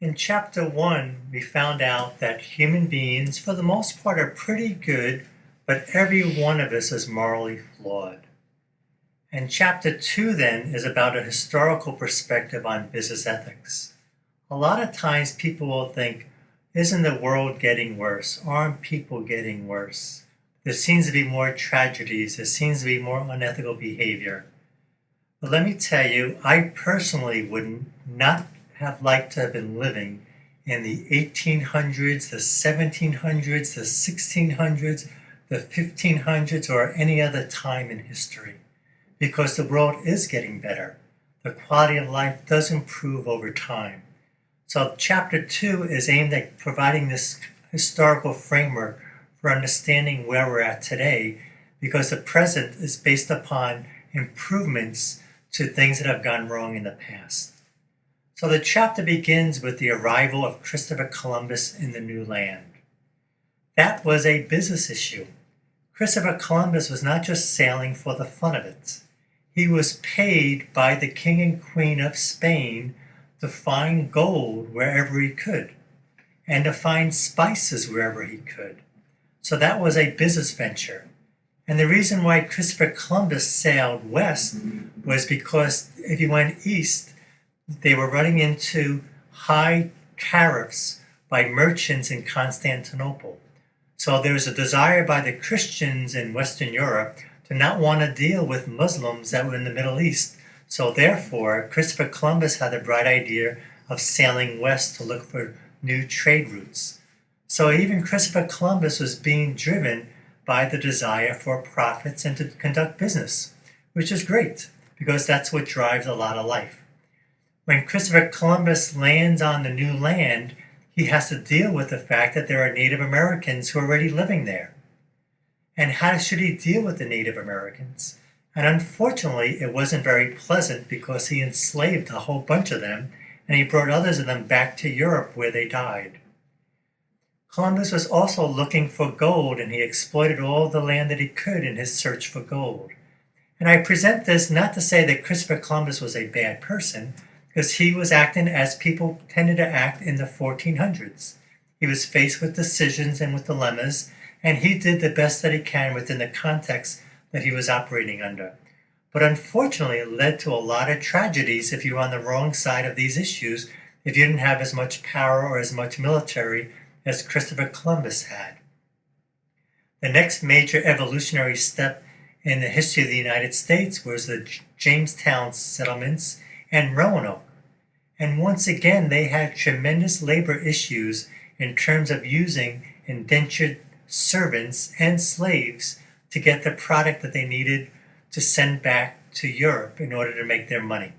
In chapter 1, we found out that human beings, for the most part, are pretty good, but every one of us is morally flawed. And chapter 2 then is about a historical perspective on business ethics. A lot of times people will think, isn't the world getting worse? Aren't people getting worse? There seems to be more tragedies. There seems to be more unethical behavior. But let me tell you, I personally would not have liked to have been living in the 1800s, the 1700s, the 1600s, the 1500s, or any other time in history, because the world is getting better. The quality of life does improve over time. So chapter 2 is aimed at providing this historical framework for understanding where we're at today, because the present is based upon improvements to things that have gone wrong in the past. So the chapter begins with the arrival of Christopher Columbus in the new land. That was a business issue. Christopher Columbus was not just sailing for the fun of it. He was paid by the King and Queen of Spain to find gold wherever he could, and to find spices wherever he could. So that was a business venture. And the reason why Christopher Columbus sailed west was because if he went east, they were running into high tariffs by merchants in Constantinople. So there was a desire by the Christians in Western Europe to not want to deal with Muslims that were in the Middle East. So therefore, Christopher Columbus had the bright idea of sailing west to look for new trade routes. So even Christopher Columbus was being driven by the desire for profits and to conduct business, which is great because that's what drives a lot of life. When Christopher Columbus lands on the new land, he has to deal with the fact that there are Native Americans who are already living there. And how should he deal with the Native Americans? And unfortunately, it wasn't very pleasant because he enslaved a whole bunch of them, and he brought others of them back to Europe where they died. Columbus was also looking for gold, and he exploited all the land that he could in his search for gold. And I present this not to say that Christopher Columbus was a bad person, because he was acting as people tended to act in the 1400s. He was faced with decisions and with dilemmas, and he did the best that he can within the context that he was operating under. But unfortunately, it led to a lot of tragedies if you were on the wrong side of these issues, if you didn't have as much power or as much military as Christopher Columbus had. The next major evolutionary step in the history of the United States was the Jamestown settlements and Roanoke. And once again, they had tremendous labor issues in terms of using indentured servants and slaves to get the product that they needed to send back to Europe in order to make their money.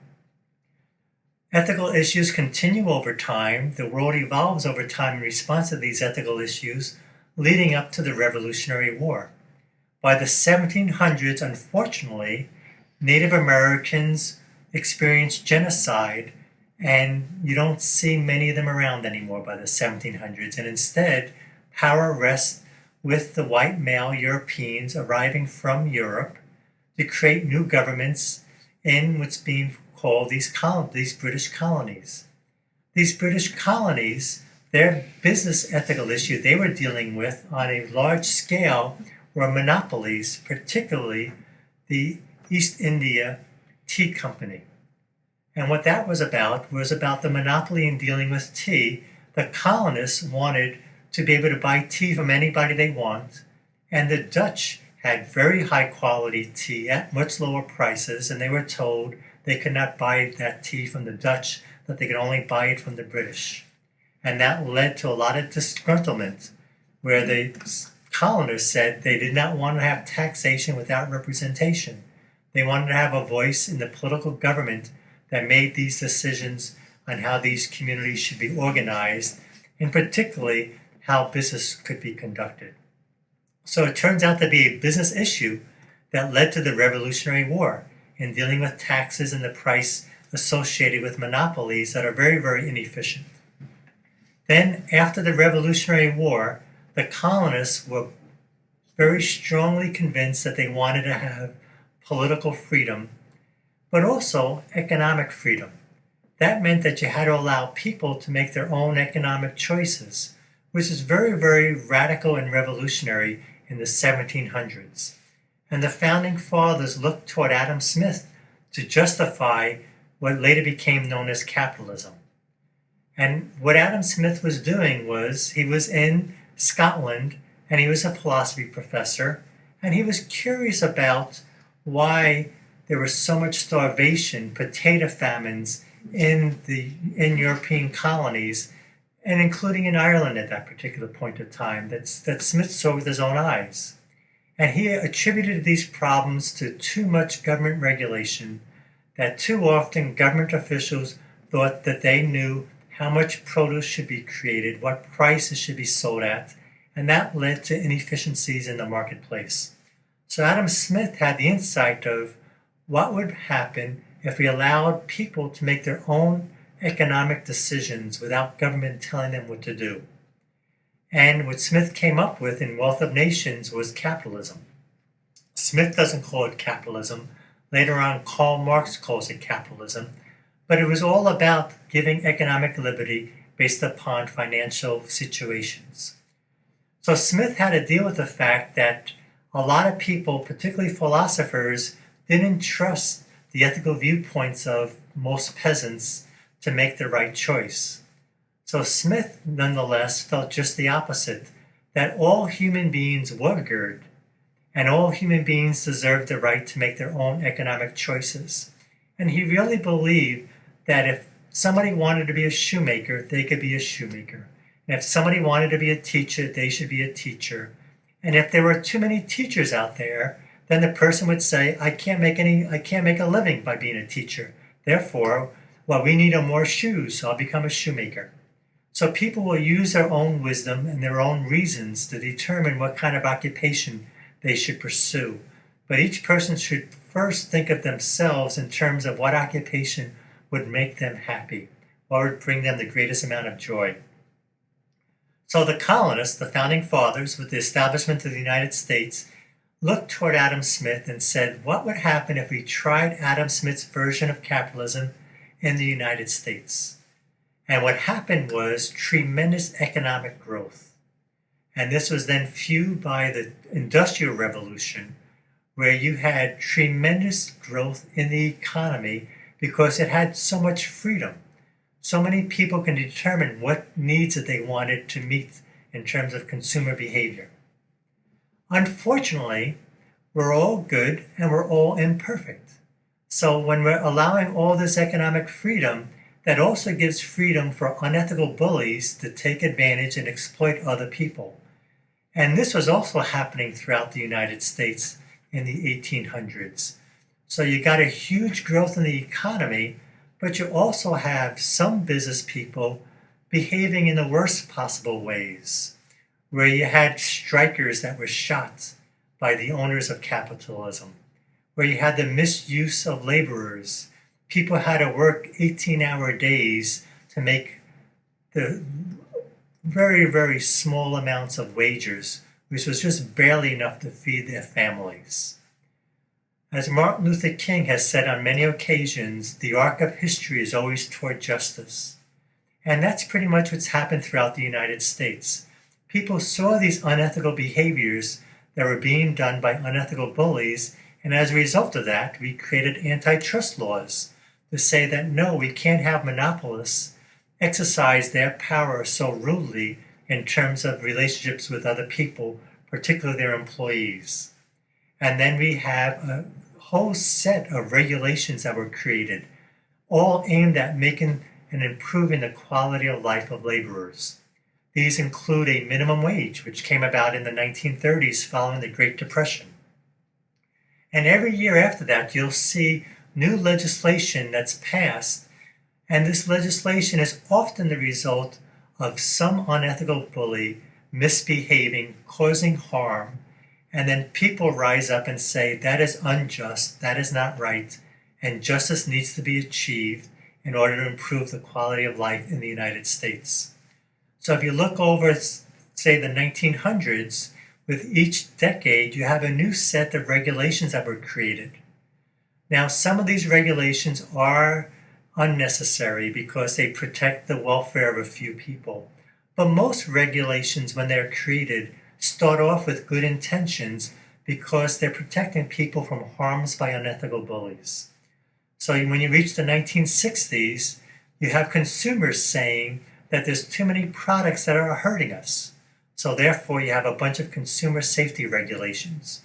Ethical issues continue over time. The world evolves over time in response to these ethical issues, leading up to the Revolutionary War. By the 1700s, unfortunately, Native Americans experienced genocide, and you don't see many of them around anymore by the 1700s. And instead, power rests with the white male Europeans arriving from Europe to create new governments in what's being called these British colonies. These British colonies, their business ethical issue they were dealing with on a large scale were monopolies, particularly the East India Tea Company. And what that was about the monopoly in dealing with tea. The colonists wanted to be able to buy tea from anybody they want, and the Dutch had very high quality tea at much lower prices, and they were told they could not buy that tea from the Dutch, that they could only buy it from the British. And that led to a lot of disgruntlement, where the colonists said they did not want to have taxation without representation. They wanted to have a voice in the political government that made these decisions on how these communities should be organized, and particularly how business could be conducted. So it turns out to be a business issue that led to the Revolutionary War in dealing with taxes and the price associated with monopolies that are very, very inefficient. Then, after the Revolutionary War, the colonists were very strongly convinced that they wanted to have political freedom, but also economic freedom. that meant that you had to allow people to make their own economic choices, which is very, very radical and revolutionary in the 1700s. And the founding fathers looked toward Adam Smith to justify what later became known as capitalism. And what Adam Smith was doing was he was in Scotland and he was a philosophy professor, and he was curious about why there was so much starvation, potato famines in European colonies, and including in Ireland at that particular point of time, that Smith saw with his own eyes. And he attributed these problems to too much government regulation, that too often government officials thought that they knew how much produce should be created, what price it should be sold at, and that led to inefficiencies in the marketplace. So Adam Smith had the insight of what would happen if we allowed people to make their own economic decisions without government telling them what to do. And what Smith came up with in Wealth of Nations was capitalism. Smith doesn't call it capitalism. Later on, Karl Marx calls it capitalism. But it was all about giving economic liberty based upon financial situations. So Smith had to deal with the fact that a lot of people, particularly philosophers, didn't trust the ethical viewpoints of most peasants to make the right choice. So Smith, nonetheless, felt just the opposite, that all human beings were good, and all human beings deserved the right to make their own economic choices. And he really believed that if somebody wanted to be a shoemaker, they could be a shoemaker. And if somebody wanted to be a teacher, they should be a teacher. And if there were too many teachers out there, then the person would say, I can't make a living by being a teacher. Therefore, we need more shoes, so I'll become a shoemaker. So people will use their own wisdom and their own reasons to determine what kind of occupation they should pursue. But each person should first think of themselves in terms of what occupation would make them happy, what would bring them the greatest amount of joy. So the colonists, the founding fathers, with the establishment of the United States, looked toward Adam Smith and said, what would happen if we tried Adam Smith's version of capitalism in the United States? And what happened was tremendous economic growth. And this was then fueled by the Industrial Revolution, where you had tremendous growth in the economy because it had so much freedom. So many people can determine what needs that they wanted to meet in terms of consumer behavior. Unfortunately, we're all good and we're all imperfect. So when we're allowing all this economic freedom, that also gives freedom for unethical bullies to take advantage and exploit other people. And this was also happening throughout the United States in the 1800s. So you got a huge growth in the economy, but you also have some business people behaving in the worst possible ways, where you had strikers that were shot by the owners of capitalism, where you had the misuse of laborers. People had to work 18-hour days to make the very, very small amounts of wages, which was just barely enough to feed their families. As Martin Luther King has said on many occasions, the arc of history is always toward justice. And that's pretty much what's happened throughout the United States. People saw these unethical behaviors that were being done by unethical bullies, and as a result of that, we created antitrust laws to say that no, we can't have monopolists exercise their power so rudely in terms of relationships with other people, particularly their employees. And then we have a whole set of regulations that were created, all aimed at making and improving the quality of life of laborers. These include a minimum wage, which came about in the 1930s following the Great Depression. And every year after that, you'll see new legislation that's passed, and this legislation is often the result of some unethical bully misbehaving, causing harm, and then people rise up and say, that is unjust, that is not right, and justice needs to be achieved in order to improve the quality of life in the United States. So if you look over, say, the 1900s, with each decade, you have a new set of regulations that were created. Now, some of these regulations are unnecessary because they protect the welfare of a few people. But most regulations, when they're created, start off with good intentions because they're protecting people from harms by unethical bullies. So when you reach the 1960s, you have consumers saying that there's too many products that are hurting us. So therefore, you have a bunch of consumer safety regulations.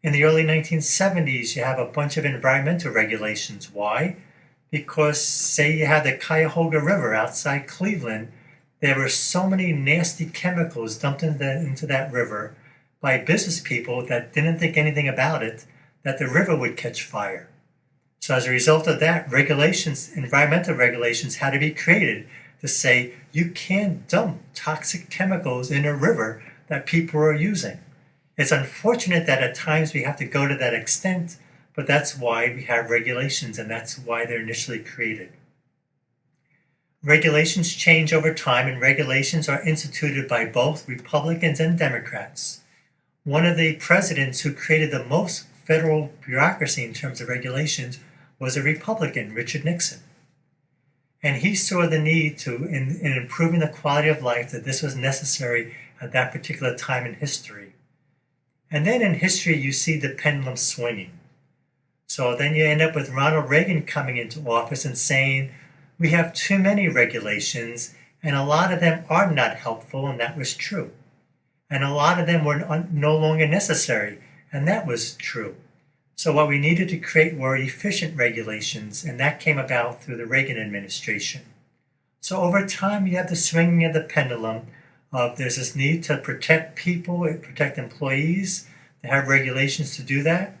In the early 1970s, you have a bunch of environmental regulations. Why? Because, say you had the Cuyahoga River outside Cleveland, there were so many nasty chemicals dumped into that river by business people that didn't think anything about it, that the river would catch fire. So as a result of that, regulations, environmental regulations had to be created to say you can't dump toxic chemicals in a river that people are using. It's unfortunate that at times we have to go to that extent, but that's why we have regulations, and that's why they're initially created. Regulations change over time, and regulations are instituted by both Republicans and Democrats. One of the presidents who created the most federal bureaucracy in terms of regulations was a Republican, Richard Nixon. And he saw the need to, in improving the quality of life, that this was necessary at that particular time in history. And then in history, you see the pendulum swinging. So then you end up with Ronald Reagan coming into office and saying, we have too many regulations, and a lot of them are not helpful, and that was true. And a lot of them were no longer necessary, and that was true. So what we needed to create were efficient regulations, and that came about through the Reagan administration. So over time, you have the swinging of the pendulum of there's this need to protect people, protect employees, to have regulations to do that.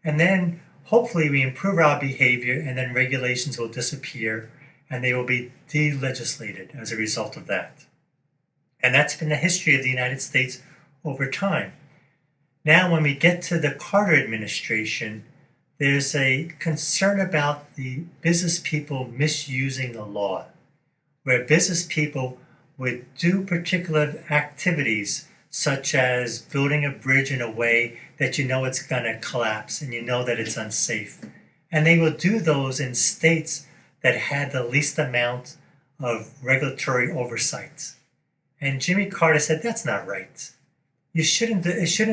And then hopefully we improve our behavior, and then regulations will disappear, and they will be de-legislated as a result of that. And that's been the history of the United States over time. Now, when we get to the Carter administration, there's a concern about the business people misusing the law, where business people would do particular activities, such as building a bridge in a way that you know it's going to collapse and you know that it's unsafe. And they will do those in states that had the least amount of regulatory oversight. And Jimmy Carter said, that's not right. It shouldn't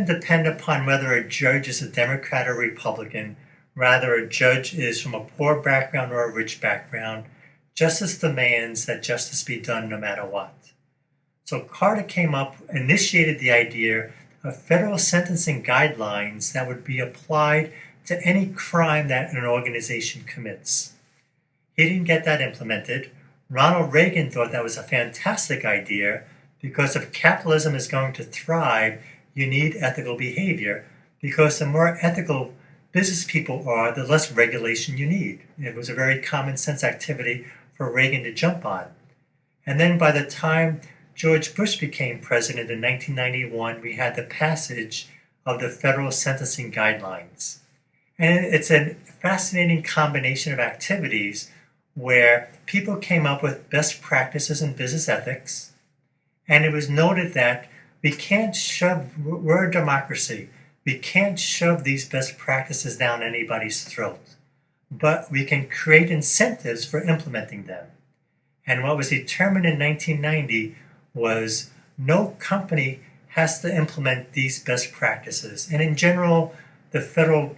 depend upon whether a judge is a Democrat or Republican. Rather, a judge is from a poor background or a rich background. Justice demands that justice be done no matter what. So Carter initiated the idea of federal sentencing guidelines that would be applied to any crime that an organization commits. He didn't get that implemented. Ronald Reagan thought that was a fantastic idea because if capitalism is going to thrive, you need ethical behavior, because the more ethical business people are, the less regulation you need. It was a very common sense activity for Reagan to jump on. And then by the time George Bush became president in 1991, we had the passage of the federal sentencing guidelines. And it's a fascinating combination of activities where people came up with best practices in business ethics. And it was noted that we're a democracy. We can't shove these best practices down anybody's throat, but we can create incentives for implementing them. And what was determined in 1990 was no company has to implement these best practices. And in general, the federal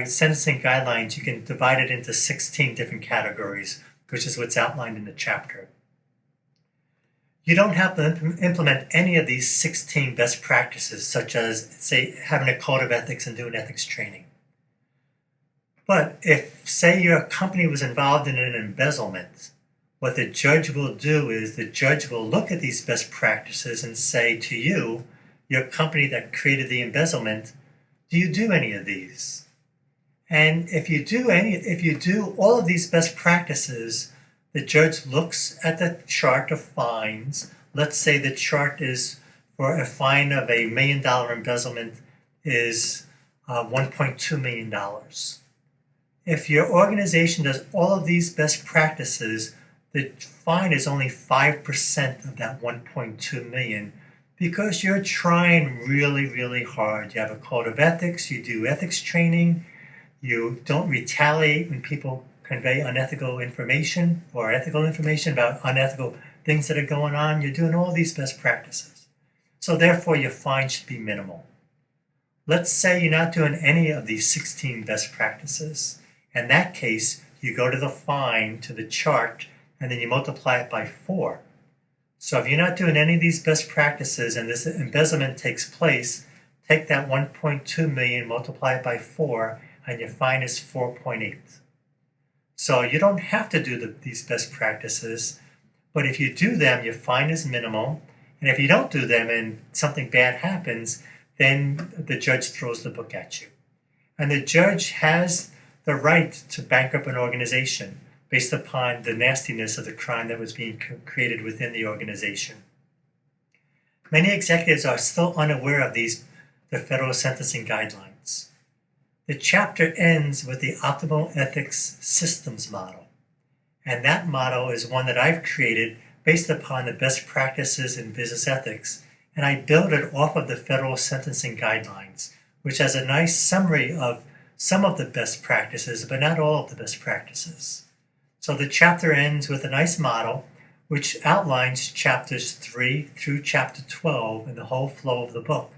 sentencing guidelines, you can divide it into 16 different categories, which is what's outlined in the chapter. You don't have to implement any of these 16 best practices, such as, say, having a code of ethics and doing ethics training. But if, say, your company was involved in an embezzlement, what the judge will do is the judge will look at these best practices and say to you, your company that created the embezzlement, do you do any of these? And if you do all of these best practices, the judge looks at the chart of fines. Let's say the chart is for a fine of $1 million embezzlement is $1.2 million. If your organization does all of these best practices, the fine is only 5% of that 1.2 million because you're trying really, really hard. You have a code of ethics, you do ethics training, you don't retaliate when people convey unethical information or ethical information about unethical things that are going on. You're doing all these best practices. So therefore, your fine should be minimal. Let's say you're not doing any of these 16 best practices. In that case, you go to the fine, to the chart, and then you multiply it by 4. So if you're not doing any of these best practices and this embezzlement takes place, take that 1.2 million, multiply it by 4, and your fine is 4.8. So you don't have to do these best practices, but if you do them, your fine is minimal. And if you don't do them and something bad happens, then the judge throws the book at you. And the judge has the right to bankrupt an organization based upon the nastiness of the crime that was being created within the organization. Many executives are still unaware of the federal sentencing guidelines. The chapter ends with the optimal ethics systems model. And that model is one that I've created based upon the best practices in business ethics. And I build it off of the federal sentencing guidelines, which has a nice summary of some of the best practices, but not all of the best practices. So the chapter ends with a nice model, which outlines chapters 3 through chapter 12 in the whole flow of the book.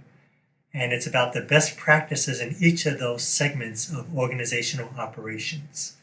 And it's about the best practices in each of those segments of organizational operations.